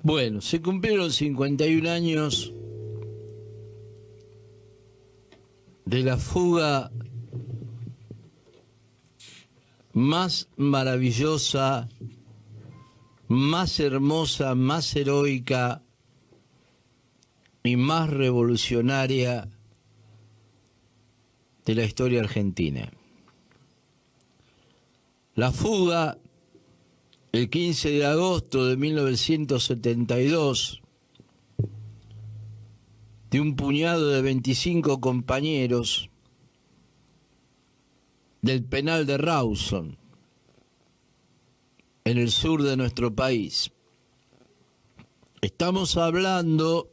Bueno, se cumplieron 51 años de la fuga más maravillosa, más hermosa, más heroica y más revolucionaria de la historia argentina. La fuga, el 15 de agosto de 1972, de un puñado de 25 compañeros del penal de Rawson, en el sur de nuestro país. Estamos hablando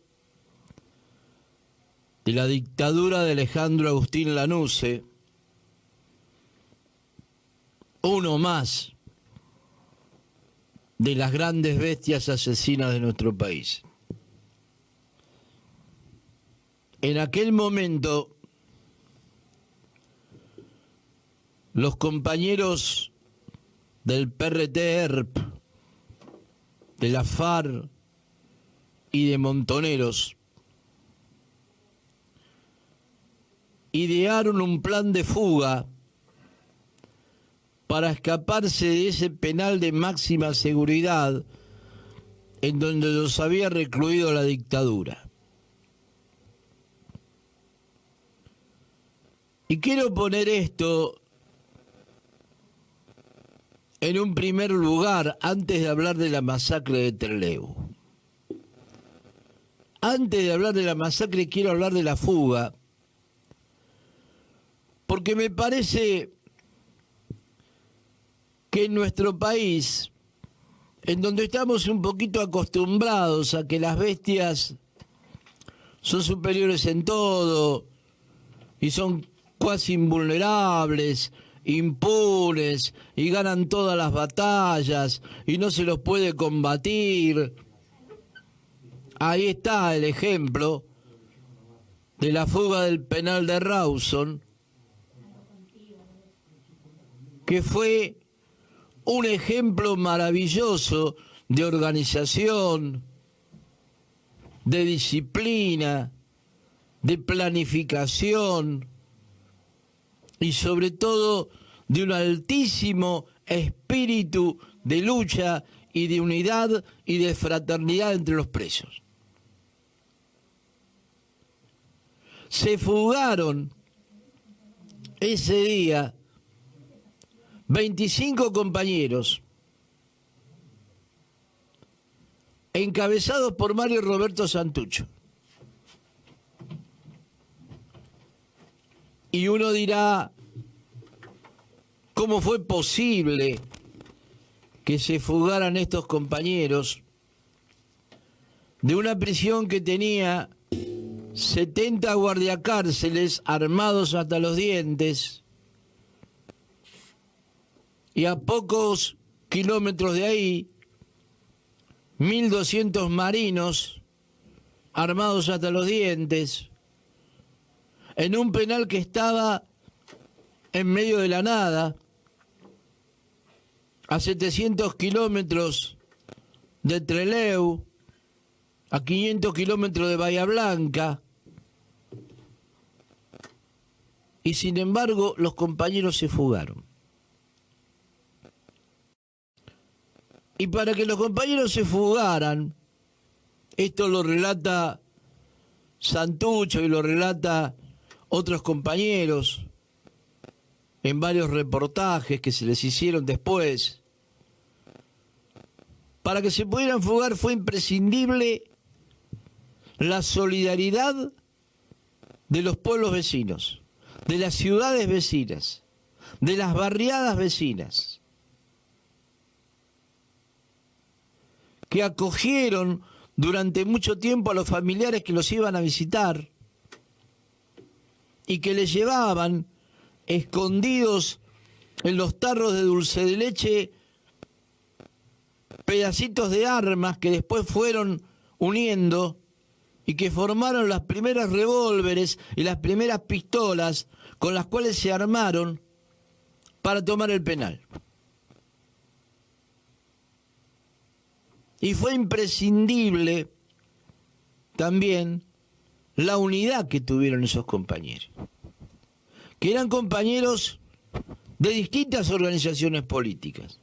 de la dictadura de Alejandro Agustín Lanusse, uno más de las grandes bestias asesinas de nuestro país. En aquel momento, los compañeros del PRT-ERP, de la FARC y de Montoneros idearon un plan de fuga para escaparse de ese penal de máxima seguridad en donde los había recluido la dictadura. Y quiero poner esto en un primer lugar antes de hablar de la masacre de Trelew. Antes de hablar de la masacre quiero hablar de la fuga, porque me parece que en nuestro país, en donde estamos un poquito acostumbrados a que las bestias son superiores en todo y son casi invulnerables, impunes y ganan todas las batallas y no se los puede combatir. Ahí está el ejemplo de la fuga del penal de Rawson, que fue un ejemplo maravilloso de organización, de disciplina, de planificación y sobre todo de un altísimo espíritu de lucha y de unidad y de fraternidad entre los presos. Se fugaron ese día 25 compañeros, encabezados por Mario Roberto Santucho. Y uno dirá, ¿cómo fue posible que se fugaran estos compañeros de una prisión que tenía 70 guardiacárceles armados hasta los dientes y a pocos kilómetros de ahí 1.200 marinos armados hasta los dientes en un penal que estaba en medio de la nada, a 700 kilómetros de Trelew, a 500 kilómetros de Bahía Blanca? Y sin embargo, los compañeros se fugaron. Y para que los compañeros se fugaran, esto lo relata Santucho y lo relata otros compañeros en varios reportajes que se les hicieron después, para que se pudieran fugar fue imprescindible la solidaridad de los pueblos vecinos, de las ciudades vecinas, de las barriadas vecinas, que acogieron durante mucho tiempo a los familiares que los iban a visitar y que les llevaban escondidos en los tarros de dulce de leche pedacitos de armas que después fueron uniendo y que formaron las primeras revólveres y las primeras pistolas con las cuales se armaron para tomar el penal. Y fue imprescindible también la unidad que tuvieron esos compañeros, que eran compañeros de distintas organizaciones políticas.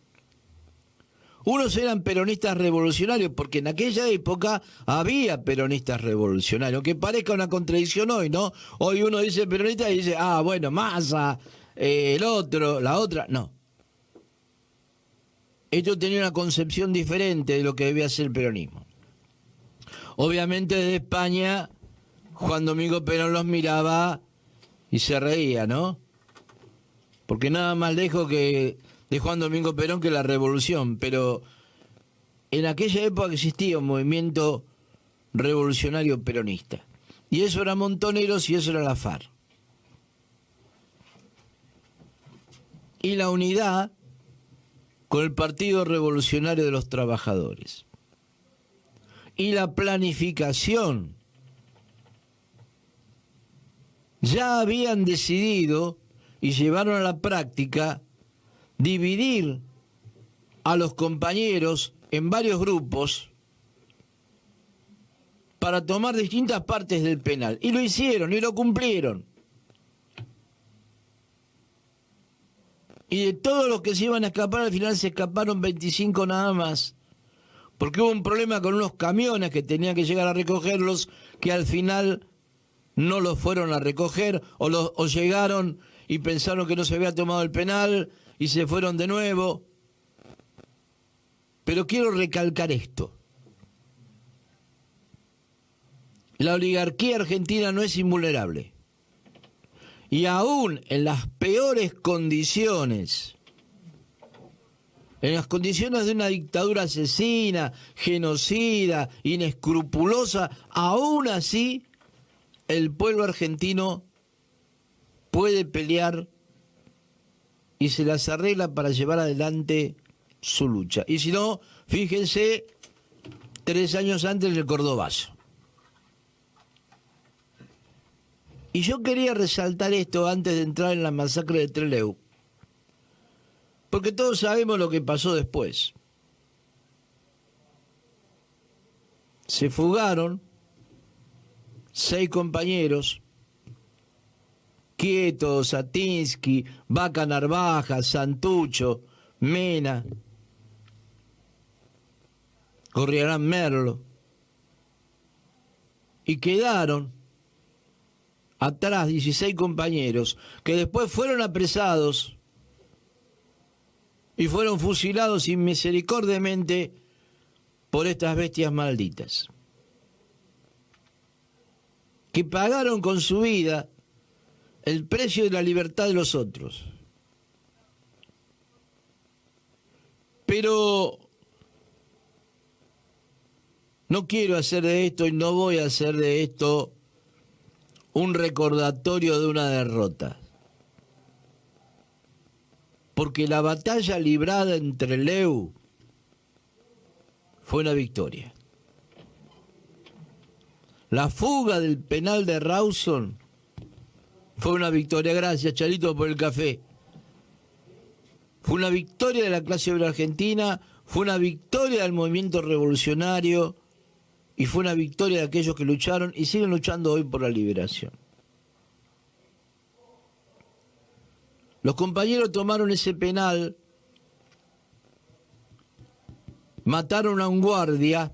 Unos eran peronistas revolucionarios, porque en aquella época había peronistas revolucionarios, aunque parezca una contradicción hoy, ¿no? Hoy uno dice peronista y dice, bueno, Massa, el otro, la otra, no. Ellos tenían una concepción diferente de lo que debía ser el peronismo. Obviamente desde España, Juan Domingo Perón los miraba y se reía, ¿no? Porque nada más lejos que de Juan Domingo Perón que la revolución, pero en aquella época existía un movimiento revolucionario peronista. Y eso era Montoneros y eso era la FARC. Y la unidad con el Partido Revolucionario de los Trabajadores. Y la planificación. Ya habían decidido y llevaron a la práctica dividir a los compañeros en varios grupos para tomar distintas partes del penal. Y lo hicieron y lo cumplieron. Y de todos los que se iban a escapar, al final se escaparon 25 nada más. Porque hubo un problema con unos camiones que tenían que llegar a recogerlos, que al final no los fueron a recoger, o llegaron y pensaron que no se había tomado el penal y se fueron de nuevo. Pero quiero recalcar esto. La oligarquía argentina no es invulnerable. Y aún en las peores condiciones, en las condiciones de una dictadura asesina, genocida, inescrupulosa, aún así el pueblo argentino puede pelear y se las arregla para llevar adelante su lucha. Y si no, fíjense, 3 años antes del Cordobazo. Y yo quería resaltar esto antes de entrar en la masacre de Trelew, porque todos sabemos lo que pasó después. Se fugaron 6 compañeros, Quieto, Satinsky, Vaca Narvaja, Santucho, Mena, Gorriarán Merlo, y quedaron atrás 16 compañeros que después fueron apresados y fueron fusilados inmisericordiamente por estas bestias malditas, que pagaron con su vida el precio de la libertad de los otros. Pero no quiero hacer de esto y no voy a hacer de esto un recordatorio de una derrota. Porque la batalla librada en Trelew fue una victoria. La fuga del penal de Rawson fue una victoria. Gracias, Charito, por el café. Fue una victoria de la clase obrera argentina, fue una victoria del movimiento revolucionario y fue una victoria de aquellos que lucharon y siguen luchando hoy por la liberación. Los compañeros tomaron ese penal, mataron a un guardia,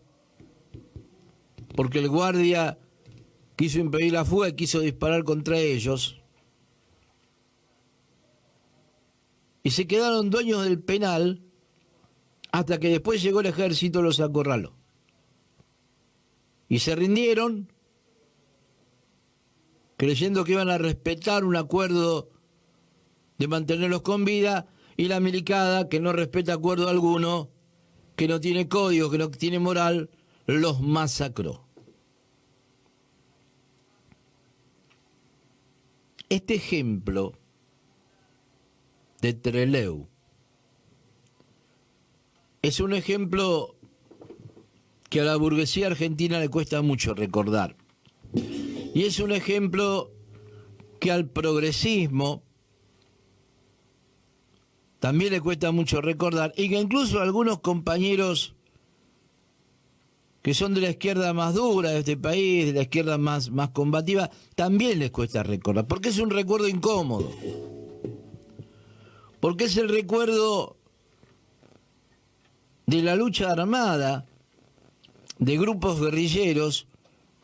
porque el guardia quiso impedir la fuga y quiso disparar contra ellos, y se quedaron dueños del penal hasta que después llegó el ejército y los acorraló. Y se rindieron, creyendo que iban a respetar un acuerdo de mantenerlos con vida, y la milicada, que no respeta acuerdo alguno, que no tiene código, que no tiene moral, los masacró. Este ejemplo de Trelew es un ejemplo que a la burguesía argentina le cuesta mucho recordar. Y es un ejemplo que al progresismo también le cuesta mucho recordar, y que incluso algunos compañeros que son de la izquierda más dura de este país, de la izquierda más combativa, también les cuesta recordar, porque es un recuerdo incómodo, porque es el recuerdo de la lucha armada de grupos guerrilleros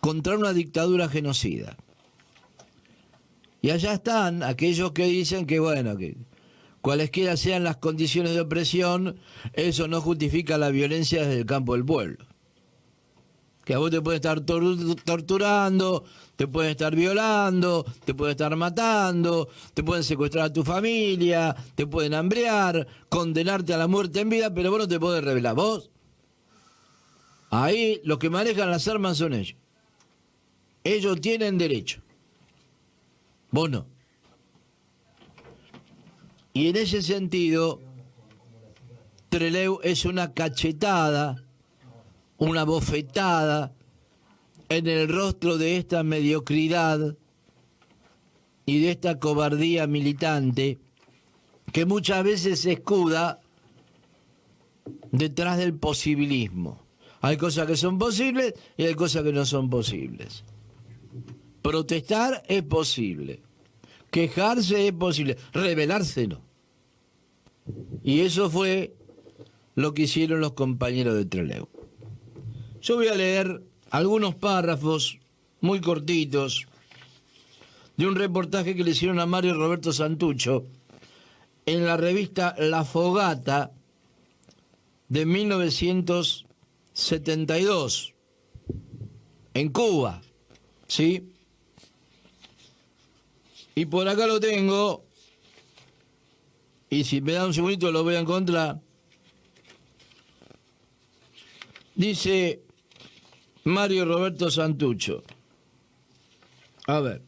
contra una dictadura genocida. Y allá están aquellos que dicen que, bueno, que cualesquiera sean las condiciones de opresión, eso no justifica la violencia desde el campo del pueblo. Que a vos te pueden estar torturando, te pueden estar violando, te pueden estar matando, te pueden secuestrar a tu familia, te pueden hambrear, condenarte a la muerte en vida, pero vos no te podés rebelar. Vos, ahí los que manejan las armas son ellos. Ellos tienen derecho. Vos no. Y en ese sentido, Trelew es una cachetada, una bofetada en el rostro de esta mediocridad y de esta cobardía militante que muchas veces se escuda detrás del posibilismo. Hay cosas que son posibles y hay cosas que no son posibles. Protestar es posible, quejarse es posible, rebelarse no. Y eso fue lo que hicieron los compañeros de Trelew. Yo voy a leer algunos párrafos muy cortitos de un reportaje que le hicieron a Mario Roberto Santucho en la revista La Fogata de 1972 en Cuba, ¿sí? Y por acá lo tengo, y si me da un segundito lo voy a encontrar. Dice Mario Roberto Santucho. A ver.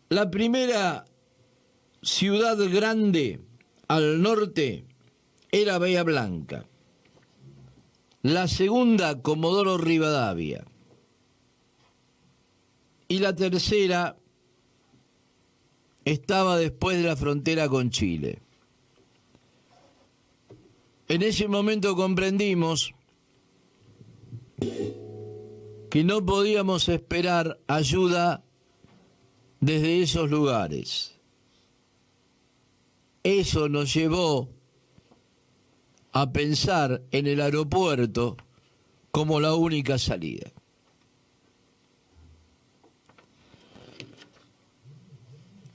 La primera ciudad grande al norte era Bahía Blanca. La segunda, Comodoro Rivadavia. Y la tercera estaba después de la frontera con Chile. En ese momento comprendimos que no podíamos esperar ayuda desde esos lugares. Eso nos llevó a pensar en el aeropuerto como la única salida.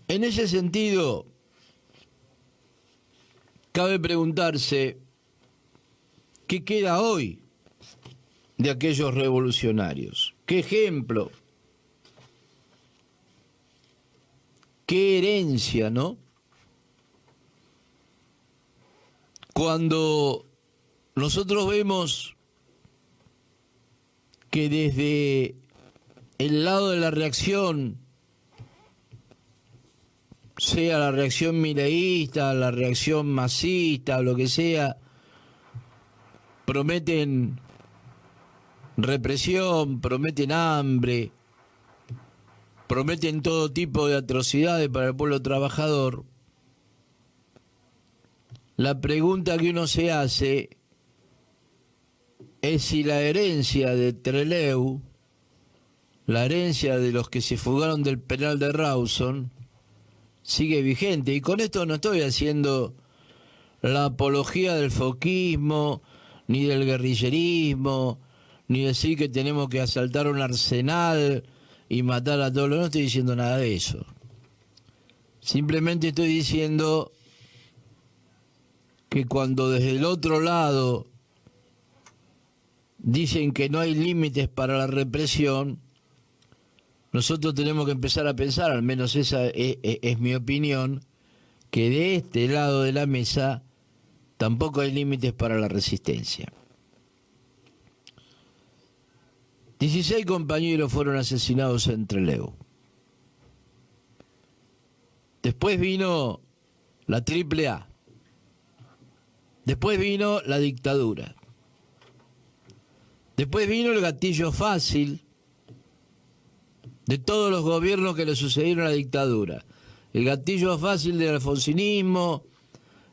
En ese sentido, cabe preguntarse qué queda hoy de aquellos revolucionarios. ¿Qué ejemplo? ¿Qué herencia, no? Cuando nosotros vemos que desde el lado de la reacción, sea la reacción mileísta, la reacción masista, o lo que sea, prometen represión, prometen hambre, prometen todo tipo de atrocidades para el pueblo trabajador. La pregunta que uno se hace es si la herencia de Trelew, la herencia de los que se fugaron del penal de Rawson, sigue vigente. Y con esto no estoy haciendo la apología del foquismo, ni del guerrillerismo, ni decir que tenemos que asaltar un arsenal y matar a todos. No estoy diciendo nada de eso. Simplemente estoy diciendo que cuando desde el otro lado dicen que no hay límites para la represión, nosotros tenemos que empezar a pensar, al menos esa es mi opinión, que de este lado de la mesa tampoco hay límites para la resistencia. 16 compañeros fueron asesinados en Trelew. Después vino la AAA. Después vino la dictadura. Después vino el gatillo fácil de todos los gobiernos que le sucedieron a la dictadura. El gatillo fácil del alfonsinismo,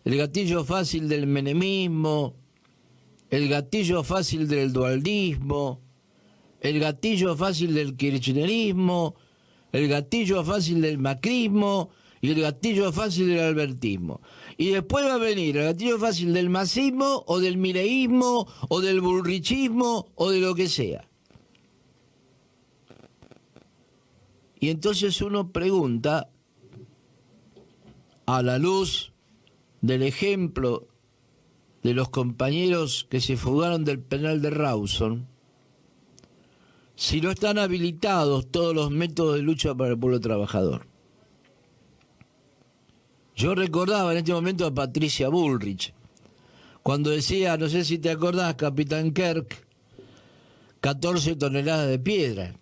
el gatillo fácil del menemismo, el gatillo fácil del dualdismo, el gatillo fácil del kirchnerismo, el gatillo fácil del macrismo y el gatillo fácil del albertismo. Y después va a venir el gatillo fácil del masismo o del mireísmo o del bullrichismo o de lo que sea. Y entonces uno pregunta, a la luz del ejemplo de los compañeros que se fugaron del penal de Rawson, si no están habilitados todos los métodos de lucha para el pueblo trabajador. Yo recordaba en este momento a Patricia Bullrich, cuando decía, no sé si te acordás, Capitán Kirk, 14 toneladas de piedra.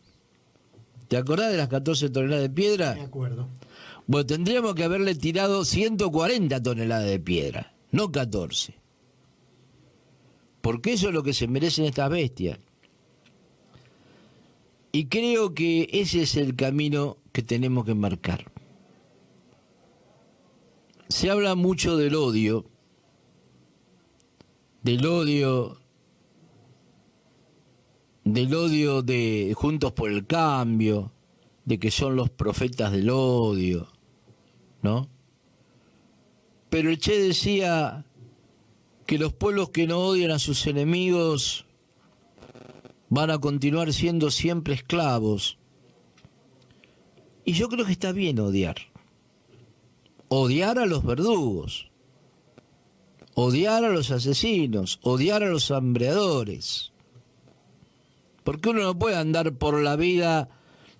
¿Te acordás de las 14 toneladas de piedra? Me acuerdo. Bueno, tendríamos que haberle tirado 140 toneladas de piedra, no 14. Porque eso es lo que se merecen estas bestias. Y creo que ese es el camino que tenemos que marcar. Se habla mucho del odio de Juntos por el Cambio, de que son los profetas del odio, ¿no? Pero el Che decía que los pueblos que no odian a sus enemigos van a continuar siendo siempre esclavos. Y yo creo que está bien odiar. Odiar a los verdugos, odiar a los asesinos, odiar a los hambreadores. Porque uno no puede andar por la vida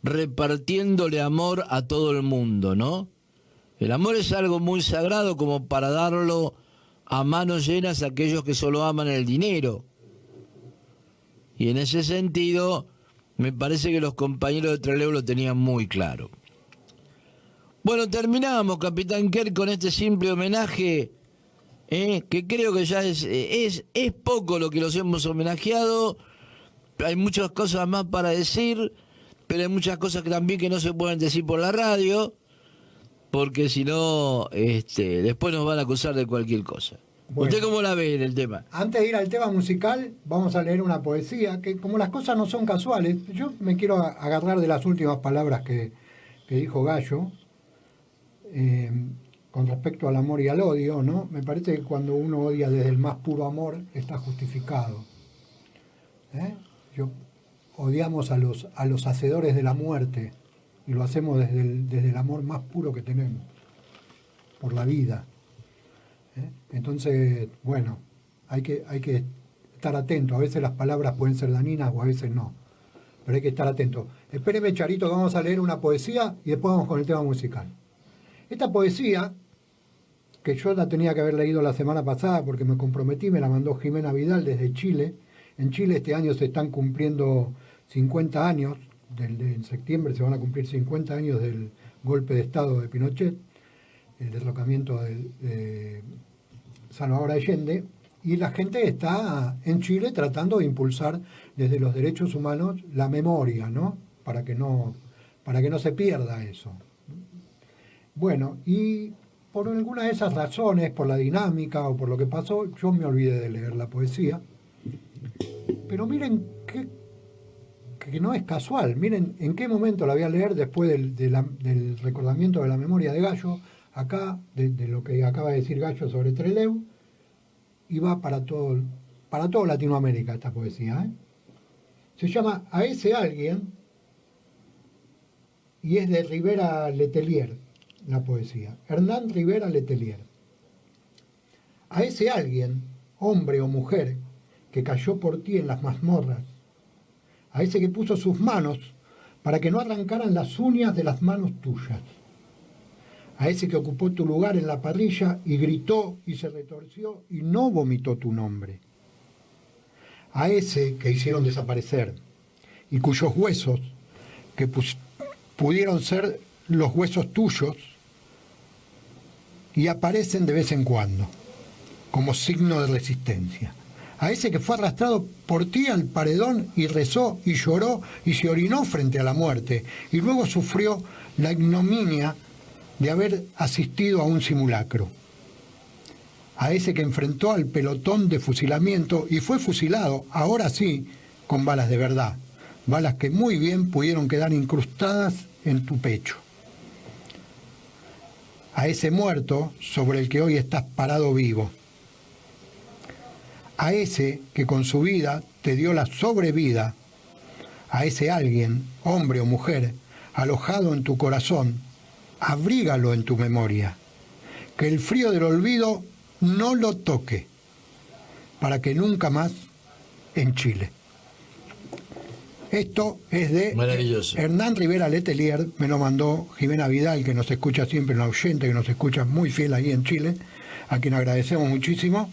repartiéndole amor a todo el mundo, ¿no? El amor es algo muy sagrado como para darlo a manos llenas a aquellos que solo aman el dinero. Y en ese sentido, me parece que los compañeros de Trelew lo tenían muy claro. Bueno, terminamos, Capitán Kirk, con este simple homenaje, que creo que ya es poco lo que los hemos homenajeado. Hay muchas cosas más para decir, pero hay muchas cosas que también que no se pueden decir por la radio, porque si no, después nos van a acusar de cualquier cosa. Bueno, ¿usted cómo la ve en el tema? Antes de ir al tema musical, vamos a leer una poesía, que como las cosas no son casuales, yo me quiero agarrar de las últimas palabras que dijo Gallo, con respecto al amor y al odio, ¿no? Me parece que cuando uno odia desde el más puro amor, está justificado. Odiamos a los hacedores de la muerte, y lo hacemos desde el amor más puro que tenemos, por la vida. Entonces, bueno, hay que estar atento. A veces las palabras pueden ser dañinas o a veces no, pero hay que estar atento. Espéreme, Charito, que vamos a leer una poesía y después vamos con el tema musical. Esta poesía, que yo la tenía que haber leído la semana pasada porque me comprometí, me la mandó Jimena Vidal desde Chile. En Chile este año se están cumpliendo 50 años, en septiembre se van a cumplir 50 años del golpe de Estado de Pinochet, el derrocamiento de Salvador Allende, y la gente está en Chile tratando de impulsar desde los derechos humanos la memoria, ¿no? Para que no se pierda eso. Bueno, y por alguna de esas razones, por la dinámica o por lo que pasó, yo me olvidé de leer la poesía. Pero miren que no es casual, miren en qué momento la voy a leer después del recordamiento de la memoria de Gallo, acá, de lo que acaba de decir Gallo sobre Trelew, y va para todo Latinoamérica esta poesía. Se llama A ese alguien, y es de Rivera Letelier, la poesía. Hernán Rivera Letelier. A ese alguien, hombre o mujer, que cayó por ti en las mazmorras, a ese que puso sus manos para que no arrancaran las uñas de las manos tuyas, a ese que ocupó tu lugar en la parrilla y gritó y se retorció y no vomitó tu nombre, a ese que hicieron desaparecer y cuyos huesos, que pudieron ser los huesos tuyos, y aparecen de vez en cuando como signo de resistencia, a ese que fue arrastrado por ti al paredón y rezó y lloró y se orinó frente a la muerte y luego sufrió la ignominia de haber asistido a un simulacro. a ese que enfrentó al pelotón de fusilamiento y fue fusilado, ahora sí, con balas de verdad, balas que muy bien pudieron quedar incrustadas en tu pecho. A ese muerto sobre el que hoy estás parado vivo. A ese que con su vida te dio la sobrevida. A ese alguien, hombre o mujer, alojado en tu corazón, abrígalo en tu memoria. Que el frío del olvido no lo toque, para que nunca más en Chile. Esto es de Maravilloso. Hernán Rivera Letelier, me lo mandó Jimena Vidal, que nos escucha siempre en la oyente, que nos escucha muy fiel ahí en Chile, a quien agradecemos muchísimo.